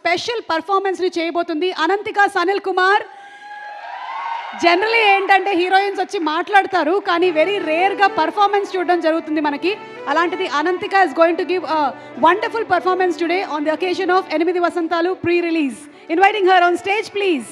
Special పర్ఫార్మెన్స్ని చేయబోతుంది Ananthika Sanil Kumar. Generally ఏంటంటే heroines వచ్చి మాట్లాడతారు, కానీ వెరీ రేర్గా పర్ఫార్మెన్స్ చూడడం జరుగుతుంది మనకి. అలాంటిది Ananthika is going to give a wonderful performance today on the occasion of 8 Vasanthalu pre release. Inviting her on stage please.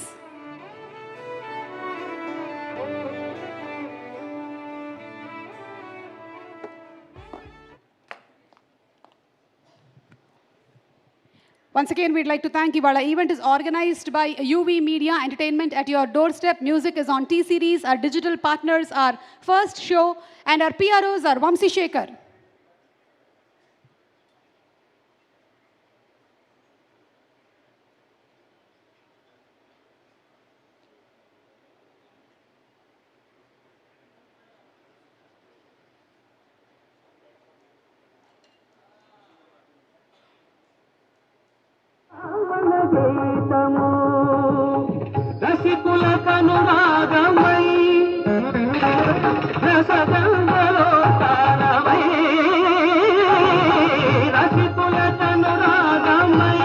Once again, we'd like to thank you. Our event is organized by UV Media Entertainment at your doorstep. Music is on T-Series. Our digital partners are First Show, and our PROs are Vamsi Shekhar. రసికుల కనురాగమై రసగంగలో తానమై రసికుల కనురాగమై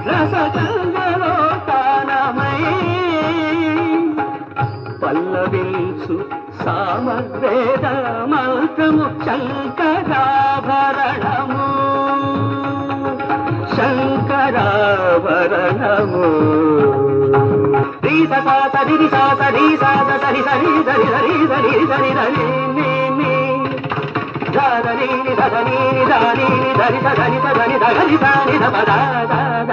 రసగంగలో తానమై పల్లవించు సామవేద మంత్రము శంకరాభరణము శంకరాభరణము. రీ సా సరి సా సరి సా సరి సరి సరి సరి సరి సరి సరి ని ని ధరి ని ధని ధని ధరి ధని ధని ధరి ధని ధ పద ద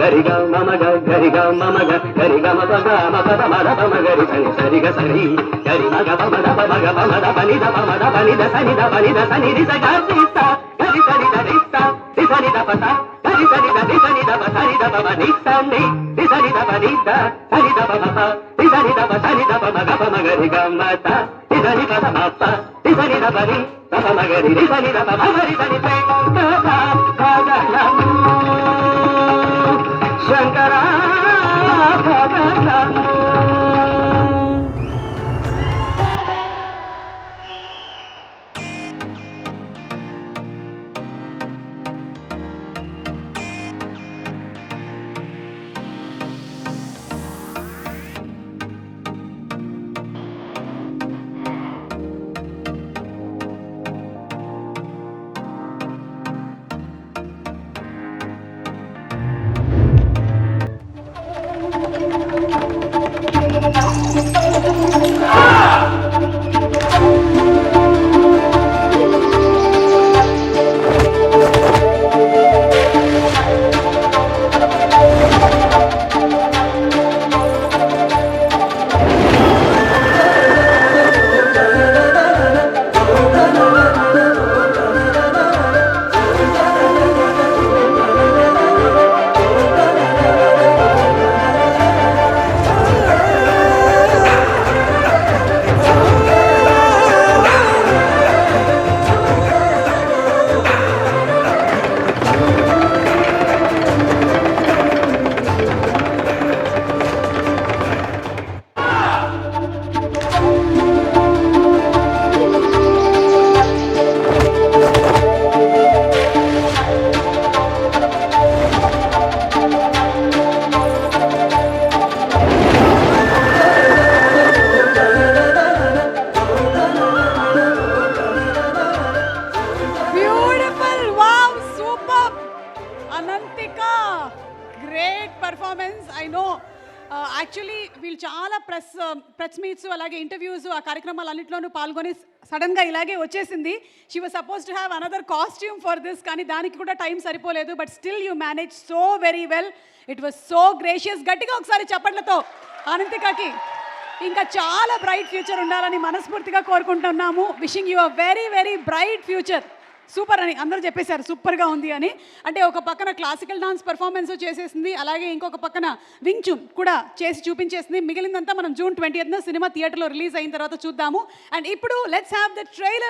గరి గ మమ గ గరి గ మమ గ గరి గ మ ప గ మ ప ద మ ద ప మ గరి సని సరి గ సరి గరి మ గ ప మ ద ప మ గ ప మ ద ప ని ద ప మ ద ప ని ద సని ద ప ని ద సని రి స గ రి స గరి సని ద రి స రి సని ద ప స గరి సని ద రి సని ద ప సని ద ప మ ని స ని రి సని ద ప ని ద సని ద ప మ ప రి సని ద ప సని ద ప మ గ ప మ గరి గ మ త రి సని ప ద మ ప రి సని ద ప రి ద ప మ గరి రి సని ద ప మ రి సని ప ద ద ద ద శంకరాభరణము. యాక్చువల్లీ వీళ్ళు చాలా ప్రెస్ మీట్స్ అలాగే ఇంటర్వ్యూస్ ఆ కార్యక్రమాలన్నింటిలోనూ పాల్గొని సడన్గా ఇలాగే వచ్చేసింది. She was suppose to have another costume for this, కానీ దానికి కూడా టైం సరిపోలేదు. But still you manage so very well. It was so gracious. గట్టిగా ఒకసారి చప్పట్లతో అనంతికకి ఇంకా చాలా బ్రైట్ ఫ్యూచర్ ఉండాలని మనస్ఫూర్తిగా కోరుకుంటున్నాము. Wishing you a very very bright future. Super అని అందరూ చెప్పేశారు, సూపర్గా ఉంది అని. అంటే ఒక పక్కన క్లాసికల్ డాన్స్ పర్ఫార్మెన్స్ చేసేసింది, అలాగే ఇంకొక పక్కన వింగ్ చున్ కూడా చేసి చూపించేసింది. మిగిలిందంతా మనం జూన్ 20న సినిమా థియేటర్లో రిలీజ్ అయిన తర్వాత చూద్దాము. అండ్ ఇప్పుడు లెట్స్ హ్యావ్ ద ట్రైలర్.